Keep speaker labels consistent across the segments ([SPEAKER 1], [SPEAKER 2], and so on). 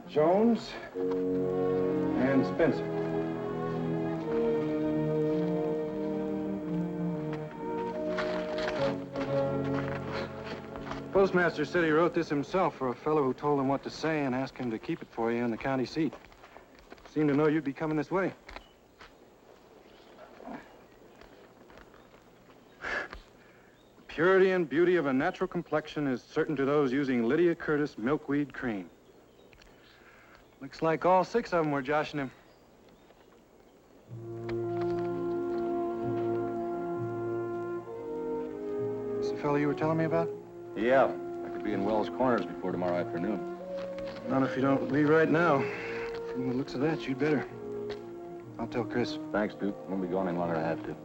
[SPEAKER 1] Jones and Spencer. Postmaster said he wrote this himself for a fellow who told him what to say and asked him to keep it for you in the county seat. Seemed to know you'd be coming this way. Purity and beauty of a natural complexion is certain to those using Lydia Curtis milkweed cream. Looks like all 6 of them were joshing him. This the fellow you were telling me about?
[SPEAKER 2] Yeah. I could be in Wells Corners before tomorrow afternoon.
[SPEAKER 1] Not if you don't leave right now. From the looks of that, you'd better. I'll tell Chris.
[SPEAKER 2] Thanks, Duke. Won't be gone any longer than I have to.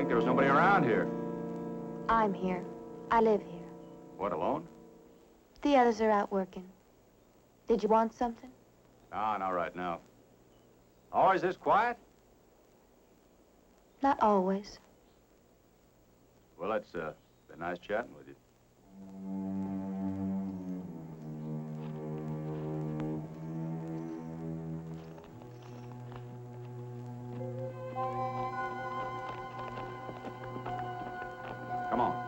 [SPEAKER 2] think there was nobody around here.
[SPEAKER 3] I'm here. I live here.
[SPEAKER 2] What, alone?
[SPEAKER 3] The others are out working. Did you want something?
[SPEAKER 2] No, not right now. Always this quiet?
[SPEAKER 3] Not always.
[SPEAKER 2] Well, it's been nice chatting with you. Come on.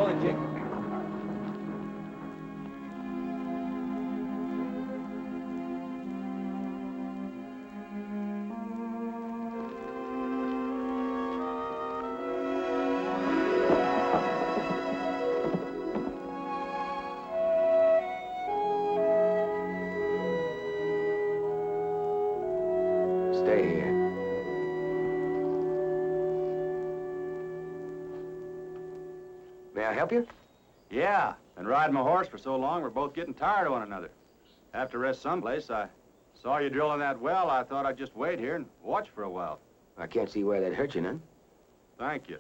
[SPEAKER 4] it, Jake.
[SPEAKER 5] Stay here. May I help you?
[SPEAKER 2] Yeah, been riding my horse for so long, we're both getting tired of one another. Have to rest someplace. I saw you drilling that well. I thought I'd just wait here and watch for a while.
[SPEAKER 5] I can't see where that hurt you none.
[SPEAKER 2] Thank you.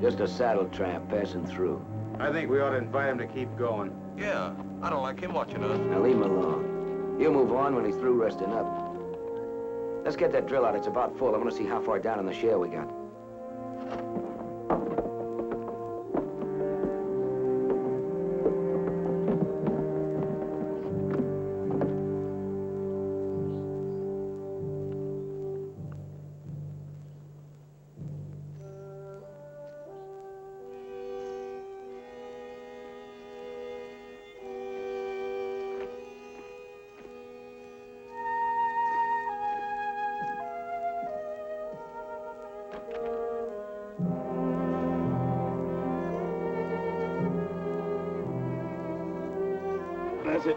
[SPEAKER 5] Just a saddle tramp passing through.
[SPEAKER 2] I think we ought to invite him to keep going.
[SPEAKER 4] Yeah, I don't like him watching us.
[SPEAKER 5] Now leave him alone. He'll move on when he's through resting up. Let's get that drill out. It's about full. I want to see how far down in the shale we got.
[SPEAKER 2] That's it.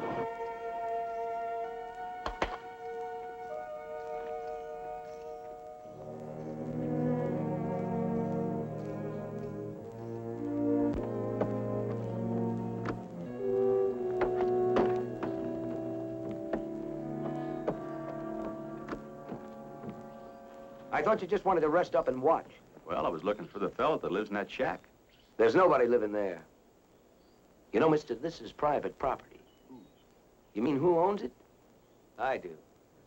[SPEAKER 5] I thought you just wanted to rest up and watch.
[SPEAKER 2] Well, I was looking for the fellow that lives in that shack.
[SPEAKER 5] There's nobody living there. You know, mister, this is private property. You mean who owns it? I do.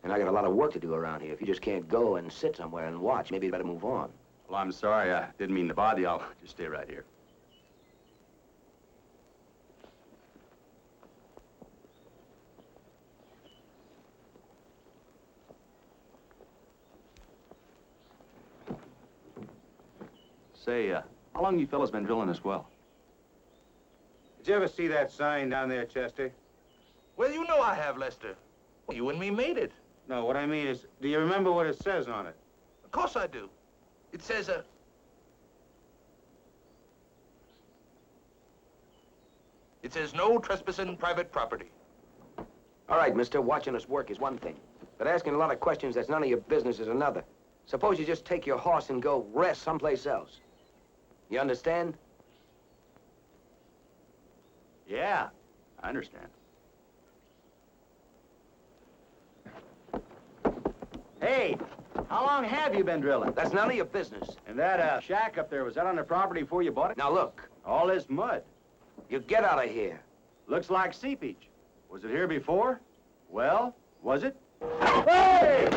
[SPEAKER 5] And I got a lot of work to do around here. If you just can't go and sit somewhere and watch, maybe you better move on.
[SPEAKER 2] Well, I'm sorry. I didn't mean to bother you. I'll just stay right here. Say, how long you fellas been drilling this well?
[SPEAKER 1] Did you ever see that sign down there, Chester?
[SPEAKER 4] Well, you know I have, Lester. You and me made it.
[SPEAKER 1] No, what I mean is, do you remember what it says on it?
[SPEAKER 4] Of course I do. It says, it says no trespassing private property.
[SPEAKER 5] All right, mister, watching us work is one thing. But asking a lot of questions that's none of your business is another. Suppose you just take your horse and go rest someplace else. You understand?
[SPEAKER 2] Yeah, I understand. Hey, how long have you been drilling?
[SPEAKER 5] That's none of your business.
[SPEAKER 2] And that shack up there, was that on the property before you bought it?
[SPEAKER 5] Now look,
[SPEAKER 2] All this mud.
[SPEAKER 5] you get out of here.
[SPEAKER 2] Looks like seepage. Was it here before? Well, was it? Hey!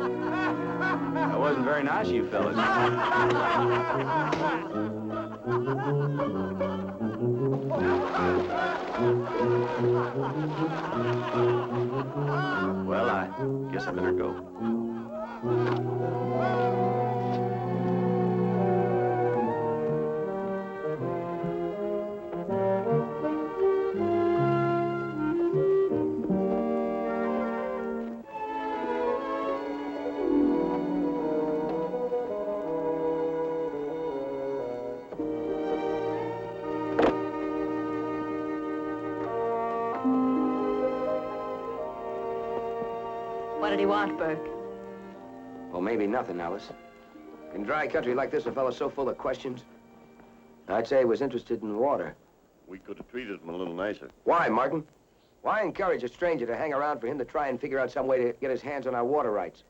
[SPEAKER 2] That wasn't very nice, you fellas. Well, I guess I better go.
[SPEAKER 6] What did he want, Burke?
[SPEAKER 5] Well, maybe nothing, Alice. In dry country like this, a fellow's so full of questions. I'd say he was interested in water.
[SPEAKER 7] We could have treated him a little nicer.
[SPEAKER 5] Why, Martin? Why encourage a stranger to hang around for him to try and figure out some way to get his hands on our water rights?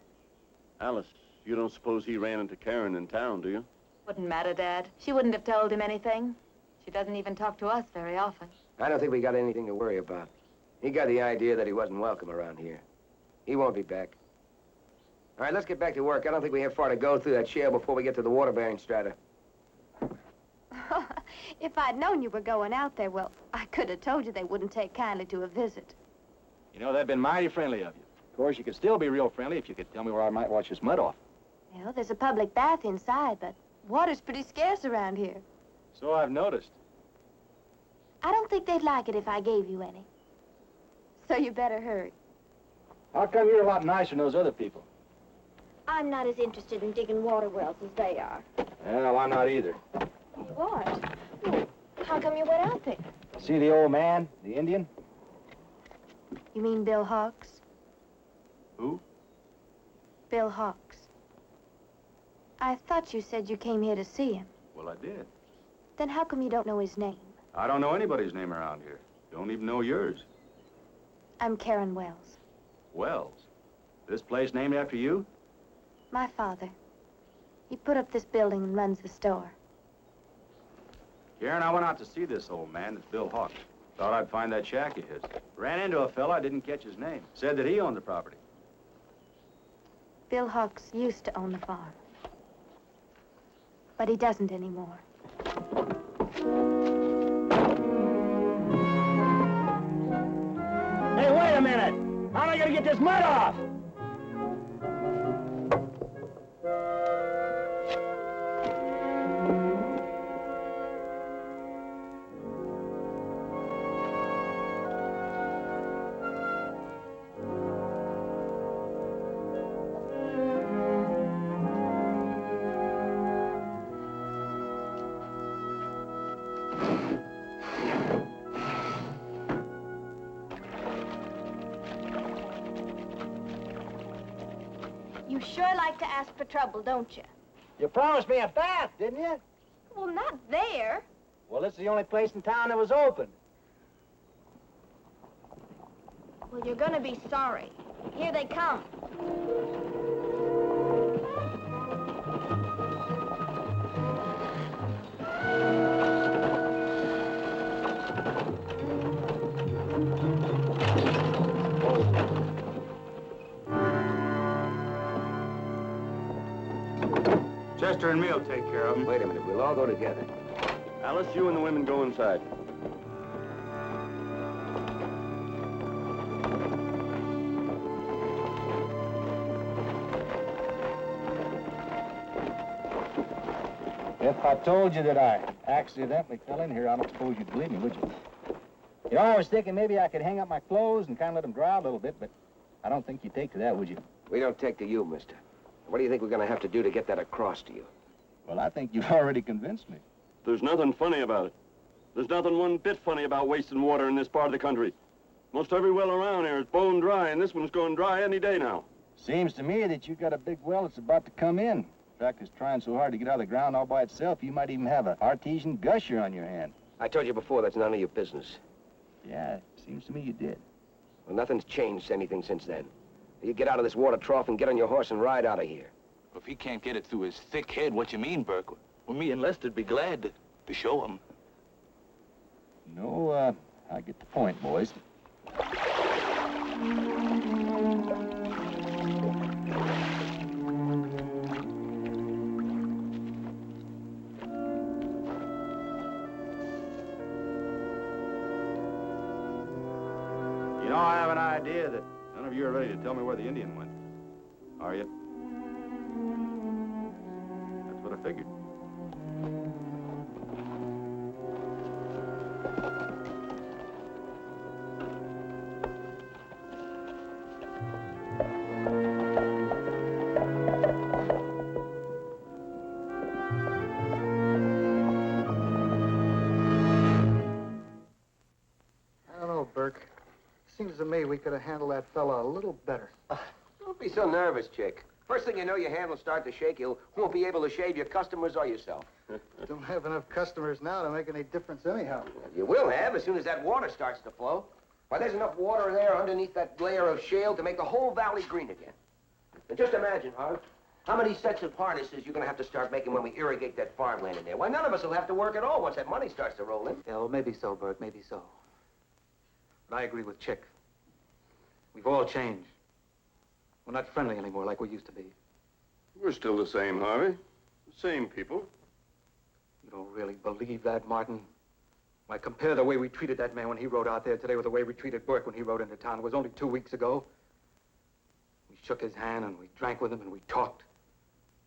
[SPEAKER 7] Alice, you don't suppose he ran into Karen in town, do you?
[SPEAKER 6] Wouldn't matter, Dad. She wouldn't have told him anything. She doesn't even talk to us very often.
[SPEAKER 5] I don't think we got anything to worry about. He got the idea that he wasn't welcome around here. He won't be back. All right, let's get back to work. I don't think we have far to go through that shale before we get to the water-bearing strata.
[SPEAKER 3] If I'd known you were going out there, well, I could have told you they wouldn't take kindly to a visit.
[SPEAKER 2] You know, they've been mighty friendly of you. Of course, you could still be real friendly if you could tell me where I might wash this mud off.
[SPEAKER 3] Well, there's a public bath inside, but water's pretty scarce around here.
[SPEAKER 2] So I've noticed.
[SPEAKER 3] I don't think they'd like it if I gave you any. So you better hurry.
[SPEAKER 2] How come you're a lot nicer than those other people?
[SPEAKER 3] I'm not as interested in digging water wells as they are.
[SPEAKER 2] Well, I'm not either.
[SPEAKER 3] You aren't? Well, how come you went out there?
[SPEAKER 2] See the old man, the Indian?
[SPEAKER 3] You mean Bill Hawks?
[SPEAKER 2] Who?
[SPEAKER 3] Bill Hawks. I thought you said you came here to see him.
[SPEAKER 2] Well, I did.
[SPEAKER 3] Then how come you don't know his name?
[SPEAKER 2] I don't know anybody's name around here. Don't even know yours.
[SPEAKER 3] I'm Karen Wells.
[SPEAKER 2] Wells? This place named after you?
[SPEAKER 3] My father. He put up this building and runs the store.
[SPEAKER 2] Karen, I went out to see this old man. It's Bill Hawks. Thought I'd find that shack of his. Ran into a fella, I didn't catch his name. Said that he owned the property.
[SPEAKER 3] Bill Hawks used to own the farm. But he doesn't anymore.
[SPEAKER 2] Hey, wait a minute! How am I gonna get this mud off?
[SPEAKER 3] You sure like to ask for trouble, don't you?
[SPEAKER 2] You promised me a bath, didn't you?
[SPEAKER 3] Well, not there.
[SPEAKER 2] Well, this is the only place in town that was open.
[SPEAKER 3] Well, you're gonna be sorry. Here they come.
[SPEAKER 2] Chester and me'll take care of him.
[SPEAKER 5] Wait a minute, we'll all go together.
[SPEAKER 7] Alice, you and the women go inside.
[SPEAKER 8] If I told you that I accidentally fell in here, I don't suppose you'd believe me, would you? You know, I was thinking maybe I could hang up my clothes and kind of let them dry a little bit, but I don't think you'd take to that, would you?
[SPEAKER 5] We don't take to you, mister. What do you think we're gonna have to do to get that across to you?
[SPEAKER 8] Well, I think you've already convinced me.
[SPEAKER 7] There's nothing funny about it. There's nothing one bit funny about wasting water in this part of the country. Most every well around here is bone dry, and this one's going dry any day now.
[SPEAKER 8] Seems to me that you got a big well that's about to come in. In fact, it's trying so hard to get out of the ground all by itself, you might even have an artesian gusher on your hand.
[SPEAKER 5] I told you before, that's none of your business.
[SPEAKER 8] Yeah, seems to me you did.
[SPEAKER 5] Well, nothing's changed anything since then. You get out of this water trough and get on your horse and ride out of here.
[SPEAKER 4] If he can't get it through his thick head, what you mean, Burke? Well, me and Lester'd be glad to show him.
[SPEAKER 8] No, I get the point, boys.
[SPEAKER 2] You know, I have an idea that none of you are ready to tell me where the Indian went. Are you? That's what I figured.
[SPEAKER 1] I don't know, Burke. Seems to me we could have handled that fella a little better.
[SPEAKER 5] Don't be so nervous, chick. First thing you know, your hand will start to shake. You won't be able to shave your customers or yourself.
[SPEAKER 1] Don't have enough customers now to make any difference anyhow.
[SPEAKER 5] You will have as soon as that water starts to flow. Why, there's enough water there underneath that layer of shale to make the whole valley green again. And just imagine, Harv, how many sets of harnesses you're going to have to start making when we irrigate that farmland in there. Why, none of us will have to work at all once that money starts to roll in.
[SPEAKER 9] Yeah, well, maybe so, Bert, maybe so. But I agree with Chick. We've all changed. We're not friendly anymore like we used to be.
[SPEAKER 7] We're still the same, Harvey. The same people.
[SPEAKER 9] You don't really believe that, Martin? Why, compare the way we treated that man when he rode out there today with the way we treated Burke when he rode into town. It was only 2 weeks ago. We shook his hand and we drank with him and we talked.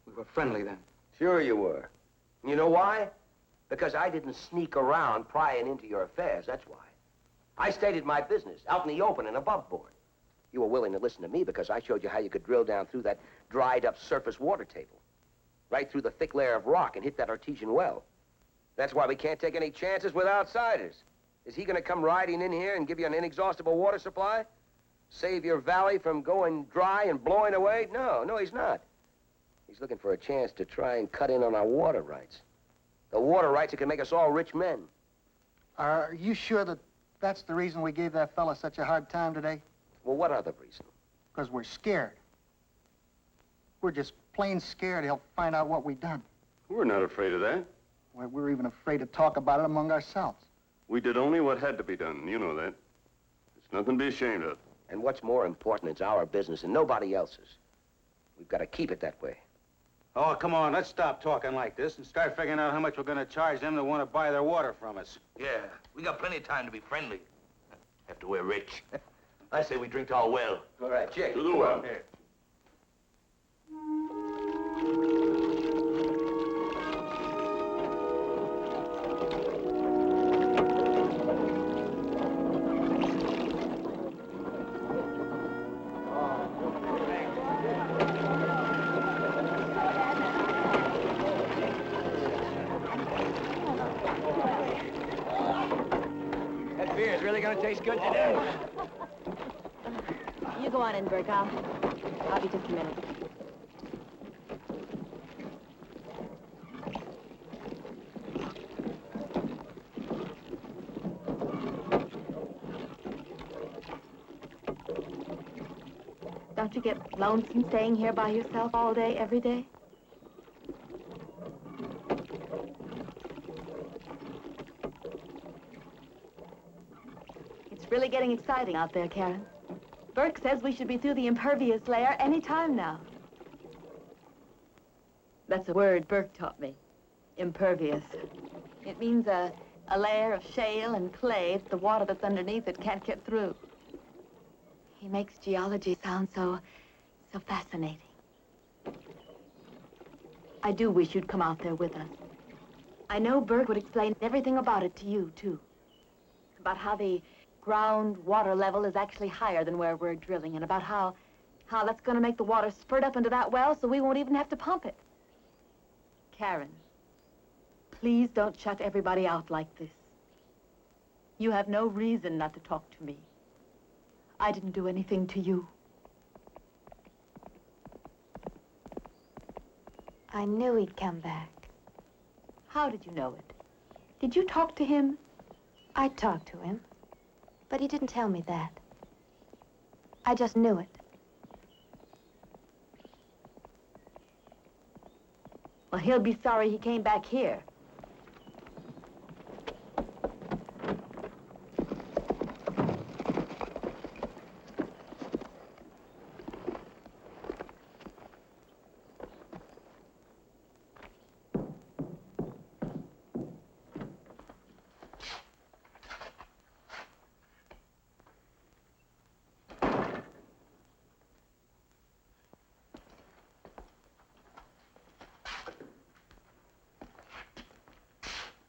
[SPEAKER 9] We were friendly then.
[SPEAKER 5] Sure you were. You know why? Because I didn't sneak around prying into your affairs, that's why. I stated my business, out in the open and above board. You were willing to listen to me because I showed you how you could drill down through that dried-up surface water table, right through the thick layer of rock and hit that artesian well. That's why we can't take any chances with outsiders. Is he gonna come riding in here and give you an inexhaustible water supply? Save your valley from going dry and blowing away? No, he's not. He's looking for a chance to try and cut in on our water rights. The water rights that can make us all rich men.
[SPEAKER 10] Are you sure that that's the reason we gave that fella such a hard time today?
[SPEAKER 5] Well, what other reason?
[SPEAKER 10] Because we're scared. We're just plain scared he'll find out what we've done.
[SPEAKER 7] We're not afraid of that.
[SPEAKER 10] Why, we're even afraid to talk about it among ourselves.
[SPEAKER 7] We did only what had to be done. You know that. It's nothing to be ashamed of.
[SPEAKER 5] And what's more important, it's our business and nobody else's. We've got to keep it that way.
[SPEAKER 2] Oh, come on, let's stop talking like this and start figuring out how much we're gonna charge them that want to buy their water from us.
[SPEAKER 4] Yeah, we got plenty of time to be friendly. After we're rich. I say we drink to our well.
[SPEAKER 5] All right, Chick.
[SPEAKER 7] To the well.
[SPEAKER 4] Here.
[SPEAKER 5] That beer's really gonna taste good today.
[SPEAKER 6] You go on in, Burke. I'll be just a minute. Don't you get lonesome staying here by yourself all day, every day? It's really getting exciting out there, Karen. Burke says we should be through the impervious layer any time now. That's a word Burke taught me. Impervious. It means a layer of shale and clay that the water that's underneath it can't get through. He makes geology sound so fascinating. I do wish you'd come out there with us. I know Burke would explain everything about it to you, too. About how the groundwater level is actually higher than where we're drilling, and about how that's going to make the water spurt up into that well so we won't even have to pump it. Karen, please don't shut everybody out like this. You have no reason not to talk to me. I didn't do anything to you.
[SPEAKER 3] I knew he'd come back.
[SPEAKER 6] How did you know it? Did you talk to him?
[SPEAKER 3] I talked to him, but he didn't tell me that. I just knew it.
[SPEAKER 6] Well, he'll be sorry he came back here.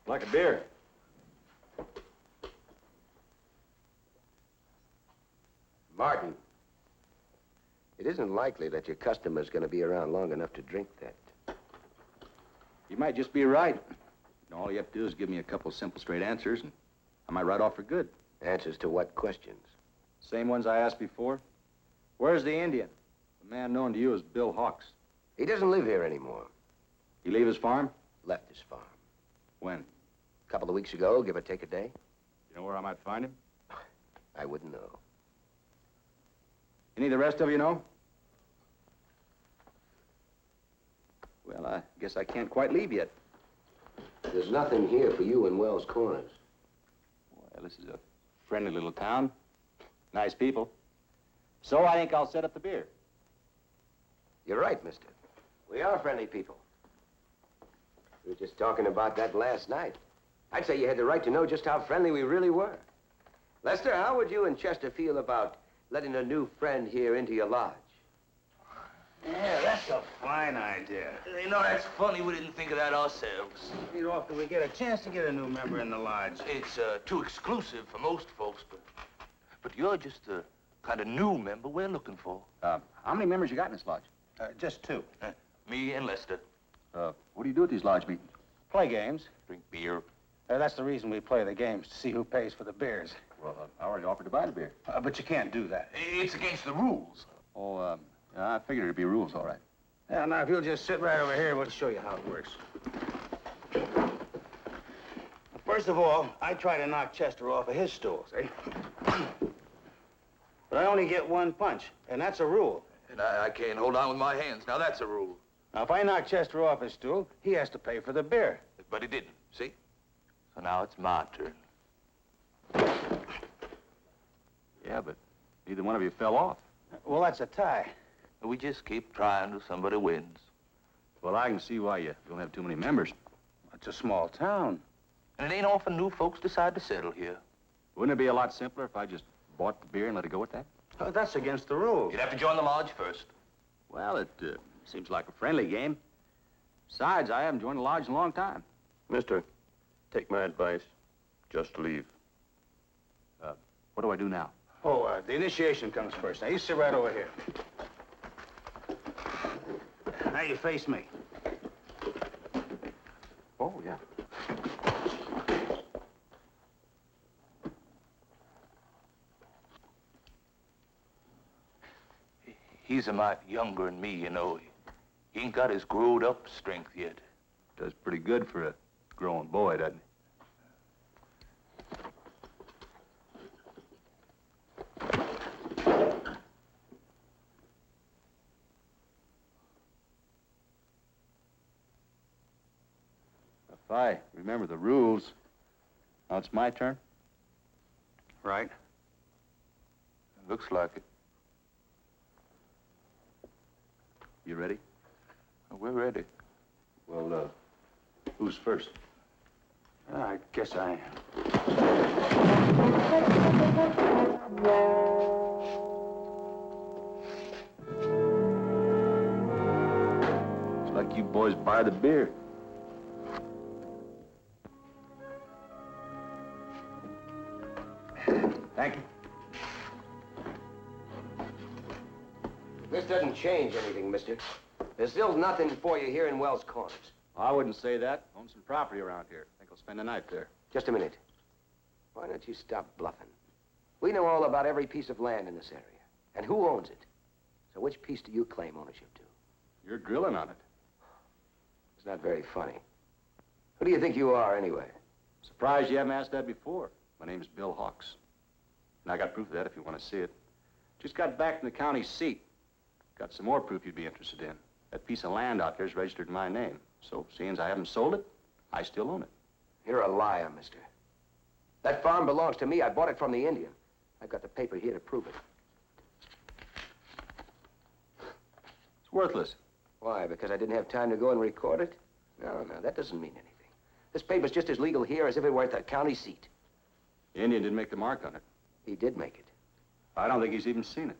[SPEAKER 2] Like a beer.
[SPEAKER 5] Martin, it isn't likely that your customer's going to be around long enough to drink that.
[SPEAKER 2] You might just be right. All you have to do is give me a couple simple, straight answers, and I might ride off for good.
[SPEAKER 5] Answers to what questions?
[SPEAKER 2] Same ones I asked before. Where's the Indian? The man known to you as Bill Hawks.
[SPEAKER 5] He doesn't live here anymore.
[SPEAKER 2] He leave his farm?
[SPEAKER 5] Left his farm.
[SPEAKER 2] When?
[SPEAKER 5] A couple of weeks ago, give or take a day.
[SPEAKER 2] You know where I might find him?
[SPEAKER 5] I wouldn't know.
[SPEAKER 2] Any of the rest of you know? Well, I guess I can't quite leave yet.
[SPEAKER 5] There's nothing here for you in Wells Corners.
[SPEAKER 2] Well, this is a friendly little town. Nice people. So I think I'll set up the beer.
[SPEAKER 5] You're right, mister. We are friendly people. We were just talking about that last night. I'd say you had the right to know just how friendly we really were. Lester, how would you and Chester feel about letting a new friend here into your lodge?
[SPEAKER 11] Yeah, that's a fine idea.
[SPEAKER 4] You know, that's funny. We didn't think of that ourselves.
[SPEAKER 11] How often we get a chance to get a new member in the lodge?
[SPEAKER 4] It's too exclusive for most folks, but you're just the kind of new member we're looking for.
[SPEAKER 2] How many members you got in this lodge?
[SPEAKER 11] Just two.
[SPEAKER 4] Me and Lester.
[SPEAKER 2] What do you do at these lodge meetings?
[SPEAKER 11] Play games.
[SPEAKER 4] Drink beer.
[SPEAKER 11] That's the reason we play the games, to see who pays for the beers.
[SPEAKER 2] Well, I already offered to buy the beer.
[SPEAKER 11] But you can't do that.
[SPEAKER 4] It's against the rules.
[SPEAKER 2] Oh, I figured it'd be rules, all right.
[SPEAKER 11] Yeah, now, if you'll just sit right over here, we'll show you how it works. First of all, I try to knock Chester off of his stool, see? But I only get one punch, and that's a rule.
[SPEAKER 4] And I can't hold on with my hands. Now, that's a rule.
[SPEAKER 11] Now, if I knock Chester off his stool, he has to pay for the beer.
[SPEAKER 4] But he didn't, see? So now it's my turn.
[SPEAKER 2] Yeah, but neither one of you fell off.
[SPEAKER 11] Well, that's a tie.
[SPEAKER 4] We just keep trying till somebody wins.
[SPEAKER 2] Well, I can see why you don't have too many members.
[SPEAKER 11] It's a small town.
[SPEAKER 4] And it ain't often new folks decide to settle here.
[SPEAKER 2] Wouldn't it be a lot simpler if I just bought the beer and let it go at that?
[SPEAKER 11] That's against the rules.
[SPEAKER 4] You'd have to join the lodge first.
[SPEAKER 2] Well, it seems like a friendly game. Besides, I haven't joined the lodge in a long time.
[SPEAKER 7] Mister, take my advice. Just leave.
[SPEAKER 2] What do I do now?
[SPEAKER 11] Oh, the initiation comes first. Now, you sit right over here. Now you face me.
[SPEAKER 2] Oh, yeah.
[SPEAKER 4] He's a mite younger than me, you know. He ain't got his growed-up strength yet.
[SPEAKER 2] Does pretty good for a growing boy, doesn't he? If I remember the rules, now it's my turn?
[SPEAKER 11] Right.
[SPEAKER 4] Looks like it.
[SPEAKER 2] You ready?
[SPEAKER 4] We're ready.
[SPEAKER 2] Well, who's first?
[SPEAKER 11] I guess I am.
[SPEAKER 2] Looks like you boys buy the beer.
[SPEAKER 11] Thank you.
[SPEAKER 5] This doesn't change anything, mister. There's still nothing for you here in Wells Corners.
[SPEAKER 2] I wouldn't say that. Own some property around here. Think I'll spend the night there.
[SPEAKER 5] Just a minute. Why don't you stop bluffing? We know all about every piece of land in this area, and who owns it. So which piece do you claim ownership to?
[SPEAKER 2] You're drilling on it.
[SPEAKER 5] It's not very funny. Who do you think you are, anyway?
[SPEAKER 2] Surprised you haven't asked that before. My name's Bill Hawks. And I got proof of that if you want to see it. Just got back from the county seat. Got some more proof you'd be interested in. That piece of land out there is registered in my name. So, seeing as I haven't sold it, I still own it.
[SPEAKER 5] You're a liar, mister. That farm belongs to me. I bought it from the Indian. I've got the paper here to prove it.
[SPEAKER 2] It's worthless.
[SPEAKER 5] Why, because I didn't have time to go and record it? No, that doesn't mean anything. This paper's just as legal here as if it were at the county seat.
[SPEAKER 2] The Indian didn't make the mark on it.
[SPEAKER 5] He did make it.
[SPEAKER 2] I don't think he's even seen it.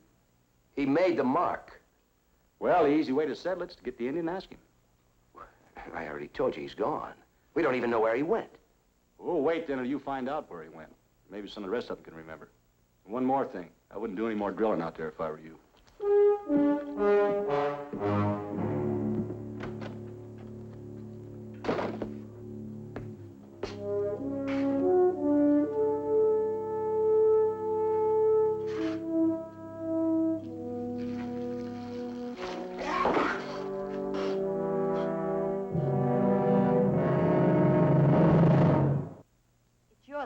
[SPEAKER 5] He made the mark.
[SPEAKER 2] Well, the easy way to settle it's to get the Indian and ask him.
[SPEAKER 5] I already told you he's gone. We don't even know where he went.
[SPEAKER 2] Oh, wait then until you find out where he went. Maybe some of the rest of them can remember. And one more thing. I wouldn't do any more drilling out there if I were you.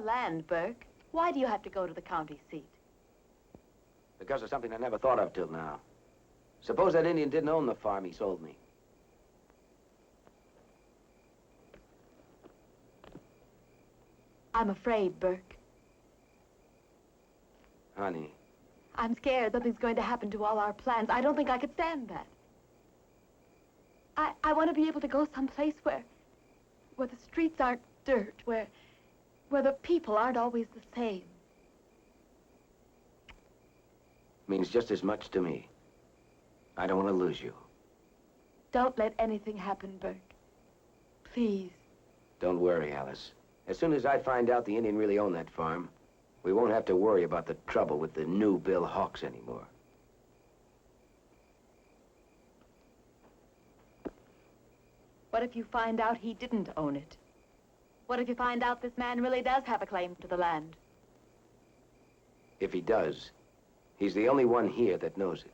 [SPEAKER 6] Land, Burke. Why do you have to go to the county seat?
[SPEAKER 5] Because of something I never thought of till now. Suppose that Indian didn't own the farm he sold me.
[SPEAKER 6] I'm afraid, Burke.
[SPEAKER 5] Honey,
[SPEAKER 6] I'm scared something's going to happen to all our plans. I don't think I could stand that. I want to be able to go someplace where the streets aren't dirt, where the people aren't always the same.
[SPEAKER 5] Means just as much to me. I don't want to lose you.
[SPEAKER 6] Don't let anything happen, Burke. Please.
[SPEAKER 5] Don't worry, Alice. As soon as I find out the Indian really owned that farm, we won't have to worry about the trouble with the new Bill Hawks anymore.
[SPEAKER 6] What if you find out he didn't own it? What if you find out this man really does have a claim to the land?
[SPEAKER 5] If he does, he's the only one here that knows it.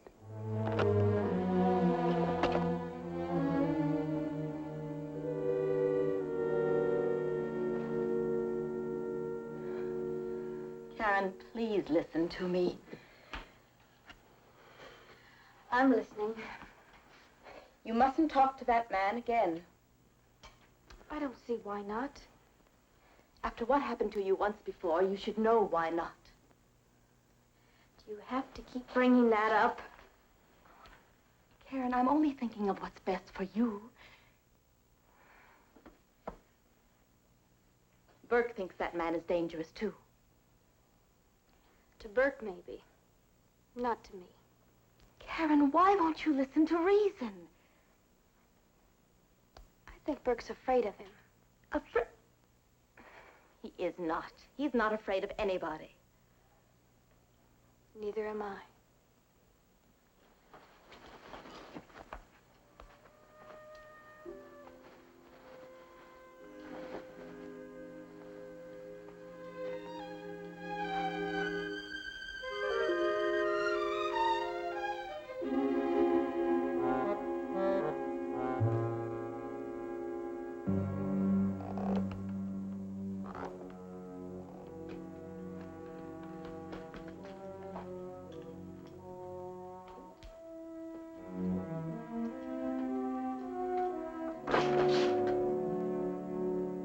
[SPEAKER 6] Karen, please listen to me.
[SPEAKER 3] I'm listening.
[SPEAKER 6] You mustn't talk to that man again.
[SPEAKER 3] I don't see why not.
[SPEAKER 6] After what happened to you once before, you should know why not.
[SPEAKER 3] Do you have to keep bringing that up?
[SPEAKER 6] Karen, I'm only thinking of what's best for you. Burke thinks that man is dangerous, too.
[SPEAKER 3] To Burke, maybe. Not to me.
[SPEAKER 6] Karen, why won't you listen to reason?
[SPEAKER 3] I think Burke's afraid of him.
[SPEAKER 6] He is not. He's not afraid of anybody.
[SPEAKER 3] Neither am I.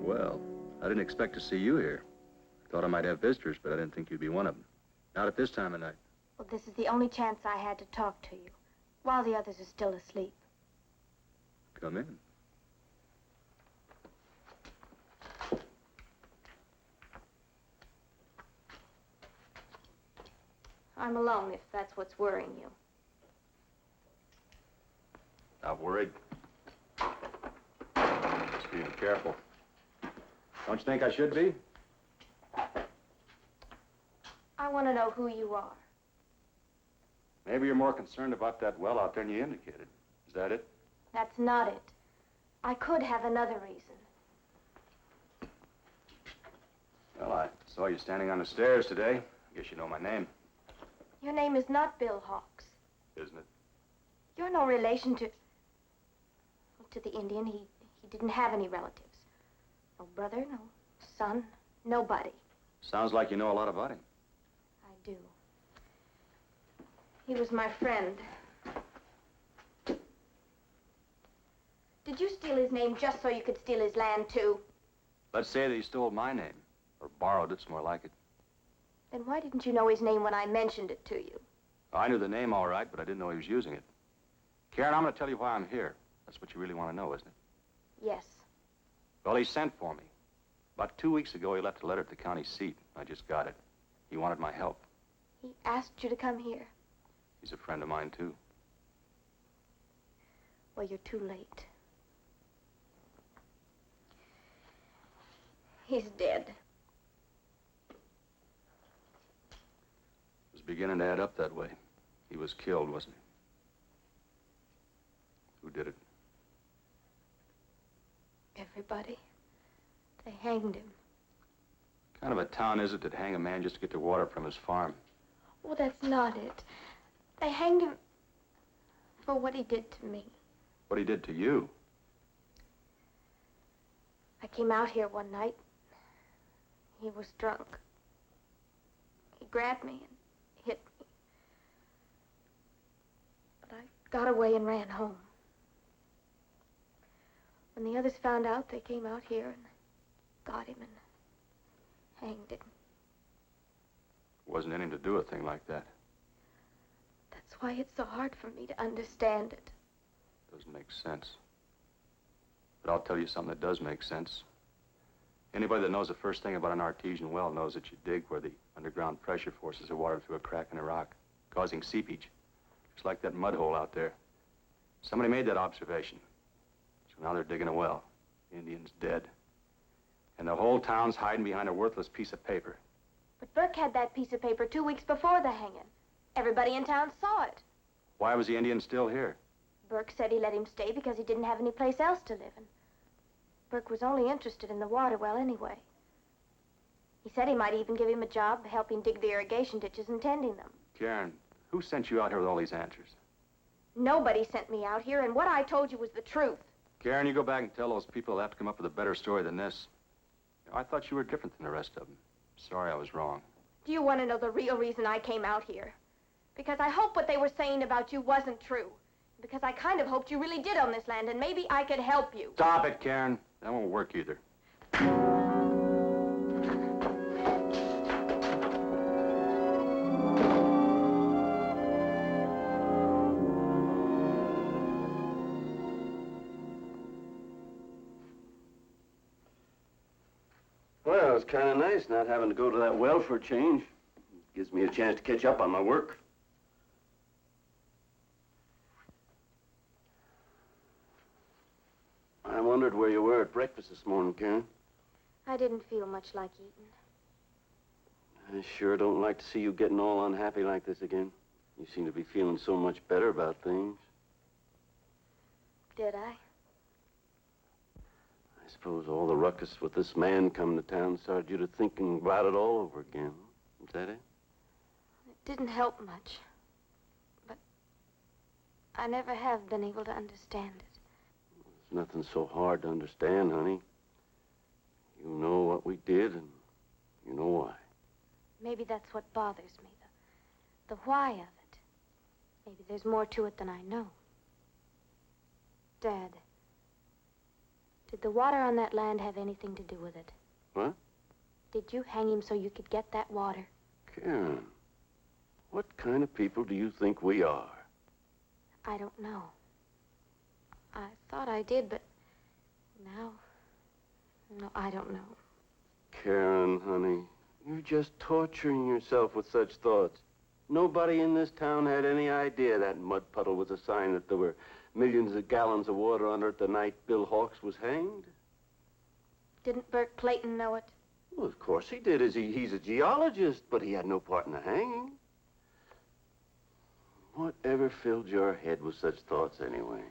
[SPEAKER 2] Well, I didn't expect to see you here. Thought I might have visitors, but I didn't think you'd be one of them. Not at this time of night.
[SPEAKER 3] Well, this is the only chance I had to talk to you, while the others are still asleep.
[SPEAKER 2] Come in.
[SPEAKER 3] I'm alone, if that's what's worrying you.
[SPEAKER 2] Not worried. Just being careful. Don't you think I should be?
[SPEAKER 3] I want to know who you are.
[SPEAKER 2] Maybe you're more concerned about that well out there than you indicated. Is that it?
[SPEAKER 3] That's not it. I could have another reason.
[SPEAKER 2] Well, I saw you standing on the stairs today. I guess you know my name,
[SPEAKER 3] Your name is not Bill Hawks.
[SPEAKER 2] isn't it?
[SPEAKER 3] You're no relation to the Indian. He didn't have any relatives. No brother, no son, nobody.
[SPEAKER 2] Sounds like you know a lot about him.
[SPEAKER 3] I do. He was my friend. Did you steal his name just so you could steal his land, too?
[SPEAKER 2] Let's say that he stole my name, or borrowed it's more like it.
[SPEAKER 3] Then why didn't you know his name when I mentioned it to you?
[SPEAKER 2] I knew the name all right, but I didn't know he was using it. Karen, I'm going to tell you why I'm here. That's what you really want to know, isn't it?
[SPEAKER 3] Yes.
[SPEAKER 2] Well, he sent for me. About 2 weeks ago, he left a letter at the county seat. I just got it. He wanted my help.
[SPEAKER 3] He asked you to come here.
[SPEAKER 2] He's a friend of mine, too.
[SPEAKER 3] Well, you're too late. He's dead.
[SPEAKER 2] It was beginning to add up that way. He was killed, wasn't he? Who did it?
[SPEAKER 3] Everybody. They hanged him.
[SPEAKER 2] What kind of a town is it that hang a man just to get the water from his farm?
[SPEAKER 3] Well, that's not it. They hanged him for what he did to me.
[SPEAKER 2] What he did to you?
[SPEAKER 3] I came out here one night. He was drunk. He grabbed me and hit me. But I got away and ran home. When the others found out, they came out here and got him and hanged him.
[SPEAKER 2] Wasn't in him to do a thing like that.
[SPEAKER 3] That's why it's so hard for me to understand it.
[SPEAKER 2] Doesn't make sense. But I'll tell you something that does make sense. Anybody that knows the first thing about an artesian well knows that you dig where the underground pressure forces are water through a crack in the rock, causing seepage. Just like that mud hole out there. Somebody made that observation. So now they're digging a well. The Indian's dead. And the whole town's hiding behind a worthless piece of paper.
[SPEAKER 3] But Burke had that piece of paper 2 weeks before the hanging. Everybody in town saw it.
[SPEAKER 2] Why was the Indian still here?
[SPEAKER 3] Burke said he let him stay because he didn't have any place else to live in. Burke was only interested in the water well anyway. He said he might even give him a job helping dig the irrigation ditches and tending them.
[SPEAKER 2] Karen, who sent you out here with all these answers?
[SPEAKER 3] Nobody sent me out here, and what I told you was the truth.
[SPEAKER 2] Karen, you go back and tell those people they'll have to come up with a better story than this. I thought you were different than the rest of them. Sorry I was wrong.
[SPEAKER 3] Do you want to know the real reason I came out here? Because I hope what they were saying about you wasn't true. Because I kind of hoped you really did own this land, and maybe I could help you.
[SPEAKER 2] Stop it, Karen. That won't work either.
[SPEAKER 7] Well, it's kind of nice not having to go to that well for a change. Gives me a chance to catch up on my work. I wondered where you were at breakfast this morning, Karen.
[SPEAKER 3] I didn't feel much like eating.
[SPEAKER 7] I sure don't like to see you getting all unhappy like this again. You seem to be feeling so much better about things.
[SPEAKER 3] Did I?
[SPEAKER 7] I suppose all the ruckus with this man coming to town started you to thinking about it all over again. Is that it?
[SPEAKER 3] It didn't help much. But I never have been able to understand it.
[SPEAKER 7] There's nothing so hard to understand, honey. You know what we did, and you know why.
[SPEAKER 3] Maybe that's what bothers me, the why of it. Maybe there's more to it than I know. Dad, did the water on that land have anything to do with it?
[SPEAKER 7] What?
[SPEAKER 3] Did you hang him so you could get that water?
[SPEAKER 7] Karen, what kind of people do you think we are?
[SPEAKER 3] I don't know. I thought I did, but now, no, I don't know.
[SPEAKER 7] Karen, honey, you're just torturing yourself with such thoughts. Nobody in this town had any idea that mud puddle was a sign that there were millions of gallons of water under it the night Bill Hawks was hanged.
[SPEAKER 3] Didn't Burke Clayton know it?
[SPEAKER 7] Well, of course he did. He's a geologist, but he had no part in the hanging. Whatever filled your head with such thoughts anyway?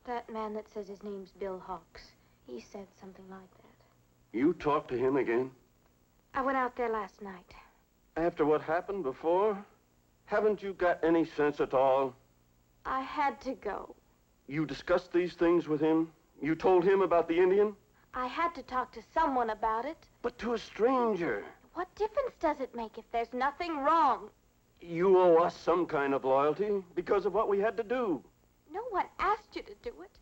[SPEAKER 3] That man that says his name's Bill Hawks, he said something like that.
[SPEAKER 7] You talked to him again?
[SPEAKER 3] I went out there last night.
[SPEAKER 7] After what happened before? Haven't you got any sense at all?
[SPEAKER 3] I had to go.
[SPEAKER 7] You discussed these things with him? You told him about the Indian?
[SPEAKER 3] I had to talk to someone about it.
[SPEAKER 7] But to a stranger.
[SPEAKER 3] What difference does it make if there's nothing wrong?
[SPEAKER 7] You owe us some kind of loyalty because of what we had to do.
[SPEAKER 3] No one asked you to do it.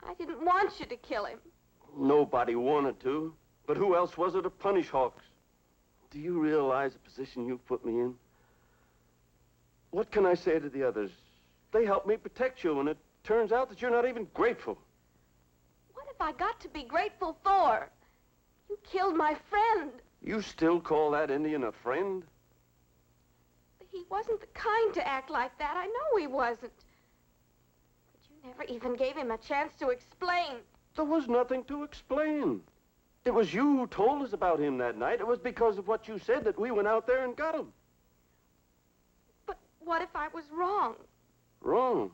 [SPEAKER 3] I didn't want you to kill him.
[SPEAKER 7] Nobody wanted to. But who else was it to punish Hawks? Do you realize the position you've put me in? What can I say to the others? They helped me protect you, and it turns out that you're not even grateful.
[SPEAKER 3] What have I got to be grateful for? You killed my friend.
[SPEAKER 7] You still call that Indian a friend?
[SPEAKER 3] He wasn't the kind to act like that. I know he wasn't. But you never even gave him a chance to explain.
[SPEAKER 7] There was nothing to explain. It was you who told us about him that night. It was because of what you said that we went out there and got him.
[SPEAKER 3] But what if I was wrong?
[SPEAKER 7] Wrong?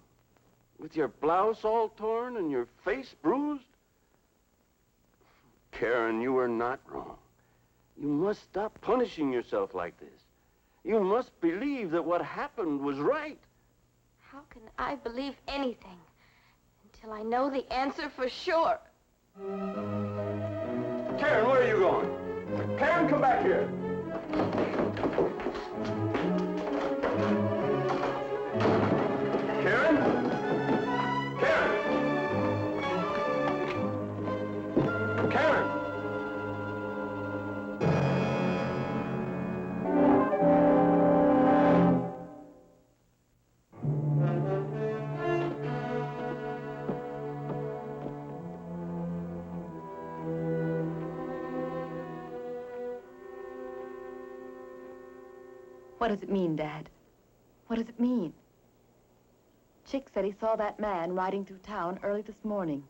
[SPEAKER 7] With your blouse all torn and your face bruised? Karen, you were not wrong. You must stop punishing yourself like this. You must believe that what happened was right.
[SPEAKER 3] How can I believe anything until I know the answer for sure?
[SPEAKER 7] Karen, where are you going? Karen, come back here. Karen? Karen! Karen!
[SPEAKER 6] What does it mean, Dad? What does it mean? Chick said he saw that man riding through town early this morning.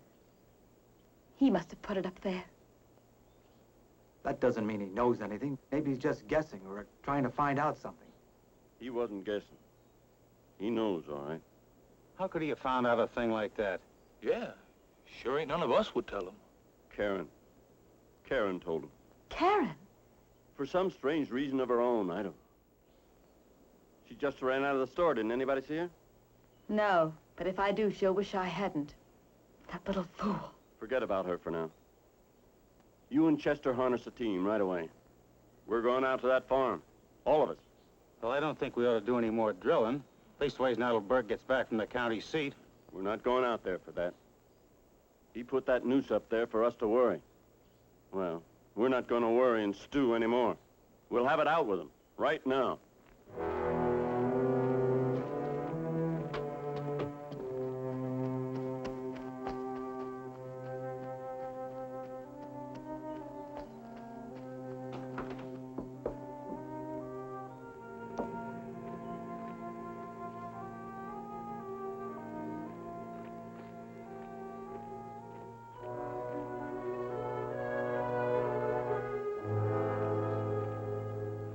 [SPEAKER 6] He must have put it up there.
[SPEAKER 9] That doesn't mean he knows anything. Maybe he's just guessing or trying to find out something.
[SPEAKER 7] He wasn't guessing. He knows, all right.
[SPEAKER 1] How could he have found out a thing like that?
[SPEAKER 4] Yeah, sure ain't none of us would tell him.
[SPEAKER 7] Karen. Karen told him.
[SPEAKER 6] Karen?
[SPEAKER 7] For some strange reason of her own, I don't know. She just ran out of the store. Didn't anybody see her?
[SPEAKER 6] No, but if I do, she'll wish I hadn't. That little fool.
[SPEAKER 7] Forget about her for now. You and Chester harness a team right away. We're going out to that farm. All of us.
[SPEAKER 1] Well, I don't think we ought to do any more drilling. Leastways, now till Burke gets back from the county seat.
[SPEAKER 7] We're not going out there for that. He put that noose up there for us to worry. Well, we're not going to worry and stew anymore. We'll have it out with him, right now.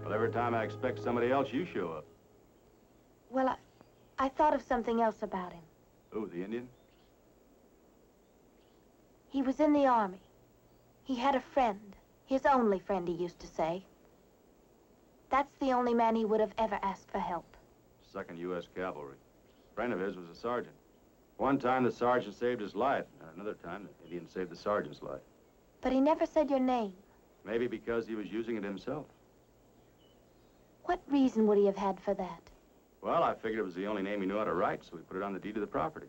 [SPEAKER 2] Well, every time I expect somebody else, you show up.
[SPEAKER 3] Well, I thought of something else about him.
[SPEAKER 2] Who, the Indian?
[SPEAKER 3] He was in the Army. He had a friend. His only friend, he used to say. That's the only man he would have ever asked for help.
[SPEAKER 2] 2nd U.S. Cavalry. A friend of his was a sergeant. One time, the sergeant saved his life. Another time, the Indian saved the sergeant's life.
[SPEAKER 3] But he never said your name.
[SPEAKER 2] Maybe because he was using it himself.
[SPEAKER 3] What reason would he have had for that?
[SPEAKER 2] Well, I figured it was the only name he knew how to write, so we put it on the deed of the property.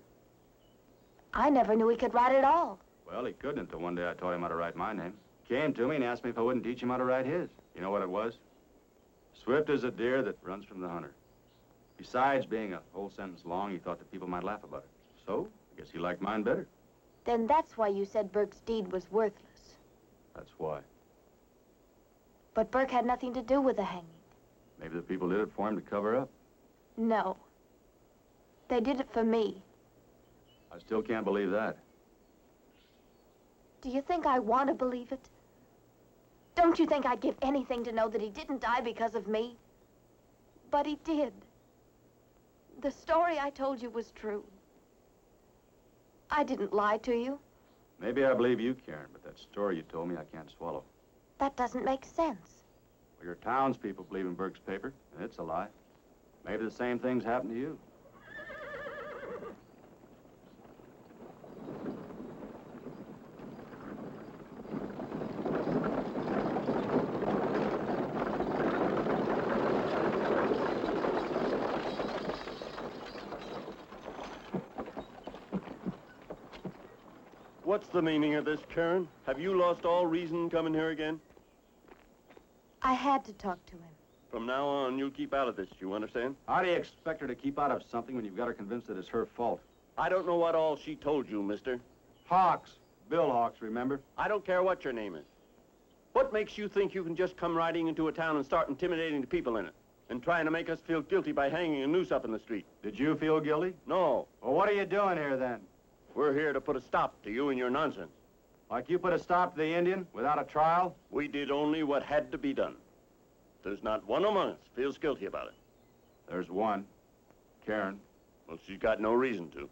[SPEAKER 3] I never knew he could write at all.
[SPEAKER 2] Well, he couldn't until one day I taught him how to write my name. Came to me and asked me if I wouldn't teach him how to write his. You know what it was? Swift as a deer that runs from the hunter. Besides being a whole sentence long, he thought that people might laugh about it. So, I guess he liked mine better.
[SPEAKER 3] Then that's why you said Burke's deed was worthless.
[SPEAKER 2] That's why.
[SPEAKER 3] But Burke had nothing to do with the hanging.
[SPEAKER 2] Maybe the people did it for him to cover up.
[SPEAKER 3] No. They did it for me.
[SPEAKER 2] I still can't believe that.
[SPEAKER 3] Do you think I want to believe it? Don't you think I'd give anything to know that he didn't die because of me? But he did. The story I told you was true. I didn't lie to you.
[SPEAKER 2] Maybe I believe you, Karen, but that story you told me I can't swallow.
[SPEAKER 3] That doesn't make sense.
[SPEAKER 2] Well, your townspeople believe in Burke's paper, and it's a lie. Maybe the same things happen to you.
[SPEAKER 7] What's the meaning of this, Karen? Have you lost all reason coming here again?
[SPEAKER 3] I had to talk to him.
[SPEAKER 7] From now on, you'll keep out of this, you understand?
[SPEAKER 2] How do you expect her to keep out of something when you've got her convinced that it's her fault?
[SPEAKER 7] I don't know what all she told you, mister.
[SPEAKER 2] Hawks. Bill Hawks, remember?
[SPEAKER 7] I don't care what your name is. What makes you think you can just come riding into a town and start intimidating the people in it? And trying to make us feel guilty by hanging a noose up in the street?
[SPEAKER 2] Did you feel guilty?
[SPEAKER 7] No.
[SPEAKER 2] Well, what are you doing here, then?
[SPEAKER 7] We're here to put a stop to you and your nonsense.
[SPEAKER 2] Like you put a stop to the Indian without a trial?
[SPEAKER 7] We did only what had to be done. There's not one among us feels guilty about it.
[SPEAKER 2] There's one. Karen.
[SPEAKER 7] Well, she's got no reason to.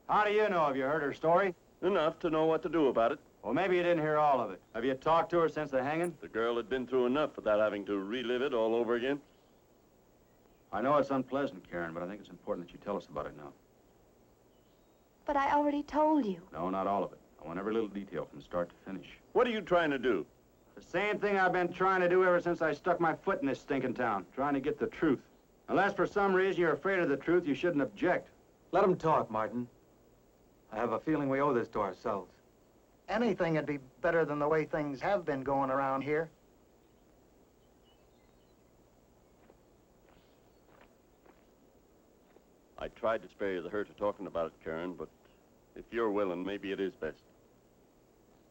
[SPEAKER 2] How do you know? Have you heard her story?
[SPEAKER 7] Enough to know what to do about it.
[SPEAKER 2] Well, maybe you didn't hear all of it. Have you talked to her since the hanging?
[SPEAKER 7] The girl had been through enough without having to relive it all over again.
[SPEAKER 2] I know it's unpleasant, Karen, but I think it's important that you tell us about it now.
[SPEAKER 3] But I already told you.
[SPEAKER 2] No, not all of it. I want every little detail from start to finish.
[SPEAKER 7] What are you trying to do?
[SPEAKER 2] The same thing I've been trying to do ever since I stuck my foot in this stinking town, trying to get the truth. Unless for some reason you're afraid of the truth, you shouldn't object.
[SPEAKER 9] Let him talk, Martin. I have a feeling we owe this to ourselves.
[SPEAKER 10] Anything would be better than the way things have been going around here.
[SPEAKER 7] I tried to spare you the hurt of talking about it, Karen, but if you're willing, maybe it is best.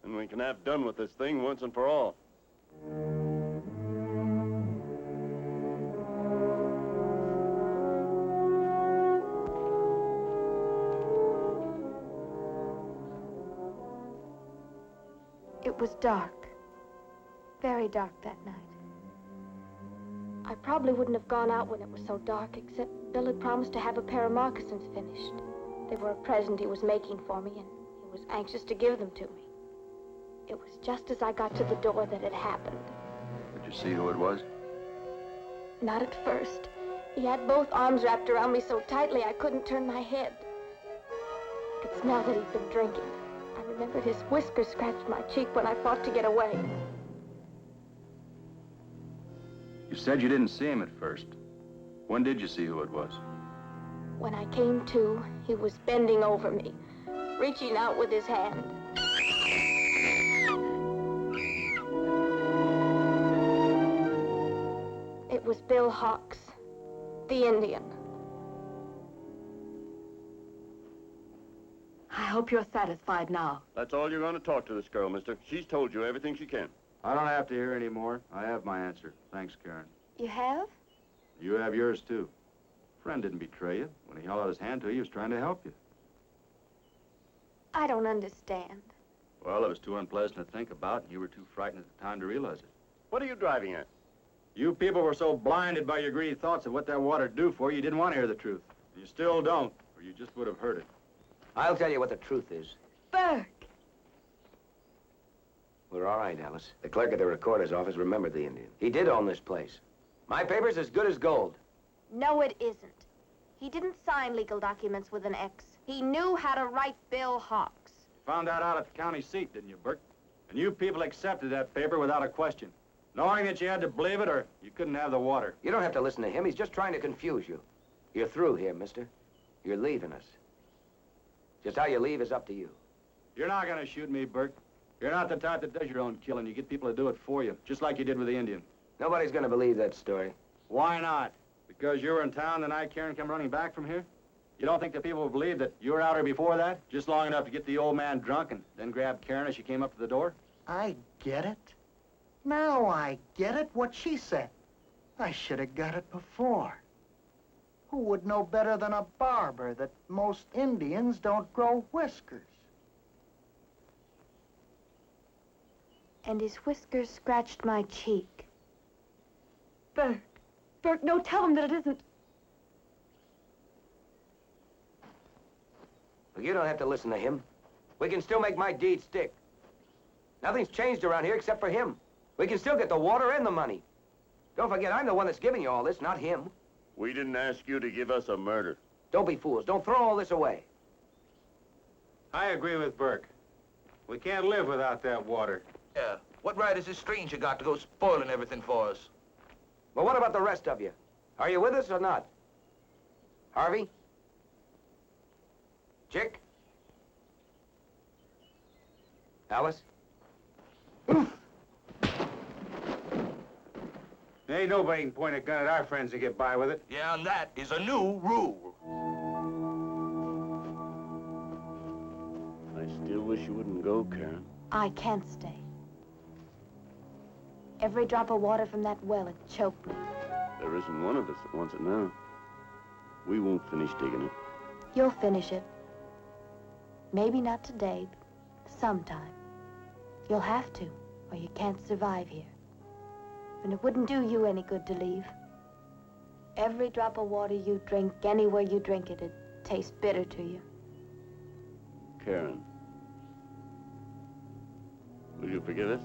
[SPEAKER 7] And we can have done with this thing once and for all.
[SPEAKER 3] It was dark. Very dark that night. I probably wouldn't have gone out when it was so dark, except Bill had promised to have a pair of moccasins finished. They were a present he was making for me, and he was anxious to give them to me. It was just as I got to the door that it happened.
[SPEAKER 2] Did you see who it was?
[SPEAKER 3] Not at first. He had both arms wrapped around me so tightly I couldn't turn my head. I could smell that he'd been drinking. I remembered his whiskers scratched my cheek when I fought to get away.
[SPEAKER 2] You said you didn't see him at first. When did you see who it was?
[SPEAKER 3] When I came to, he was bending over me, reaching out with his hand. It was Bill Hawks, the Indian.
[SPEAKER 6] I hope you're satisfied now.
[SPEAKER 7] That's all you're going to talk to this girl, mister. She's told you everything she can.
[SPEAKER 2] I don't have to hear any more. I have my answer. Thanks, Karen.
[SPEAKER 3] You have?
[SPEAKER 2] You have yours, too. Friend didn't betray you. When he held out his hand to you, he was trying to help you.
[SPEAKER 3] I don't understand.
[SPEAKER 2] Well, it was too unpleasant to think about, and you were too frightened at the time to realize it.
[SPEAKER 7] What are you driving at?
[SPEAKER 2] You people were so blinded by your greedy thoughts of what that water'd do for you, you didn't want to hear the truth. You still don't, or you just would have heard it.
[SPEAKER 5] I'll tell you what the truth is.
[SPEAKER 3] Burke!
[SPEAKER 5] We're all right, Alice. The clerk at the recorder's office remembered the Indian. He did own this place. My paper's as good as gold.
[SPEAKER 3] No, it isn't. He didn't sign legal documents with an X. He knew how to write Bill Hawks.
[SPEAKER 2] Found that out at the county seat, didn't you, Burke? And you people accepted that paper without a question, knowing that you had to believe it or you couldn't have the water.
[SPEAKER 5] You don't have to listen to him. He's just trying to confuse you. You're through here, mister. You're leaving us. Just how you leave is up to you.
[SPEAKER 2] You're not going to shoot me, Burke. You're not the type that does your own killing. You get people to do it for you, just like you did with the Indian.
[SPEAKER 5] Nobody's going to believe that story.
[SPEAKER 2] Why not? Because you were in town the night Karen came running back from here? You don't think the people will believe that you were out here before that? Just long enough to get the old man drunk and then grab Karen as she came up to the door?
[SPEAKER 10] I get it. Now I get it, what she said. I should have got it before. Who would know better than a barber that most Indians don't grow whiskers?
[SPEAKER 3] And his whiskers scratched my cheek.
[SPEAKER 6] Burke. Burke, no, tell him that it isn't.
[SPEAKER 5] Well, you don't have to listen to him. We can still make my deed stick. Nothing's changed around here except for him. We can still get the water and the money. Don't forget, I'm the one that's giving you all this, not him.
[SPEAKER 7] We didn't ask you to give us a murder.
[SPEAKER 5] Don't be fools. Don't throw all this away.
[SPEAKER 1] I agree with Burke. We can't live without that water.
[SPEAKER 4] Yeah. What right has this stranger got to go spoiling everything for us?
[SPEAKER 5] Well, what about the rest of you? Are you with us or not? Harvey? Chick? Alice?
[SPEAKER 1] Ain't nobody can point a gun at our friends and get by with it.
[SPEAKER 4] Yeah, and that is a new rule.
[SPEAKER 7] I still wish you wouldn't go, Karen.
[SPEAKER 3] I can't stay. Every drop of water from that well had choked me.
[SPEAKER 7] There isn't one of us that wants it now. We won't finish digging it.
[SPEAKER 3] You'll finish it. Maybe not today, but sometime. You'll have to, or you can't survive here. And it wouldn't do you any good to leave. Every drop of water you drink, anywhere you drink it, it tastes bitter to you.
[SPEAKER 7] Karen, will you forgive us?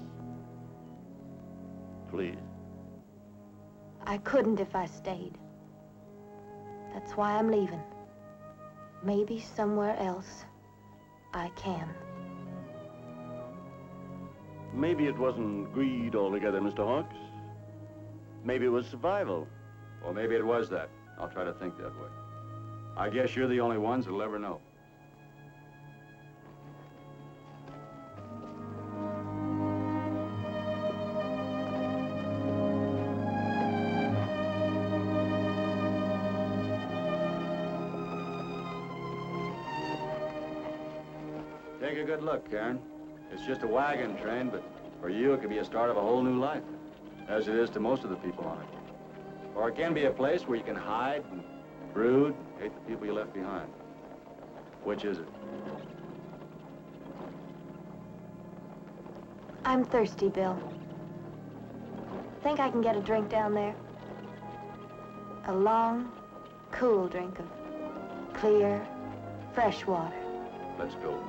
[SPEAKER 7] Please.
[SPEAKER 3] I couldn't if I stayed. That's why I'm leaving. Maybe somewhere else I can.
[SPEAKER 7] Maybe it wasn't greed altogether, Mr. Hawks. Maybe it was survival.
[SPEAKER 2] Well, maybe it was that. I'll try to think that way. I guess you're the only ones that'll ever know. Take a good look, Karen. It's just a wagon train, but for you, it could be a start of a whole new life, as it is to most of the people on it. Or it can be a place where you can hide and brood, and hate the people you left behind. Which is it?
[SPEAKER 3] I'm thirsty, Bill. Think I can get a drink down there? A long, cool drink of clear, fresh water.
[SPEAKER 2] Let's go.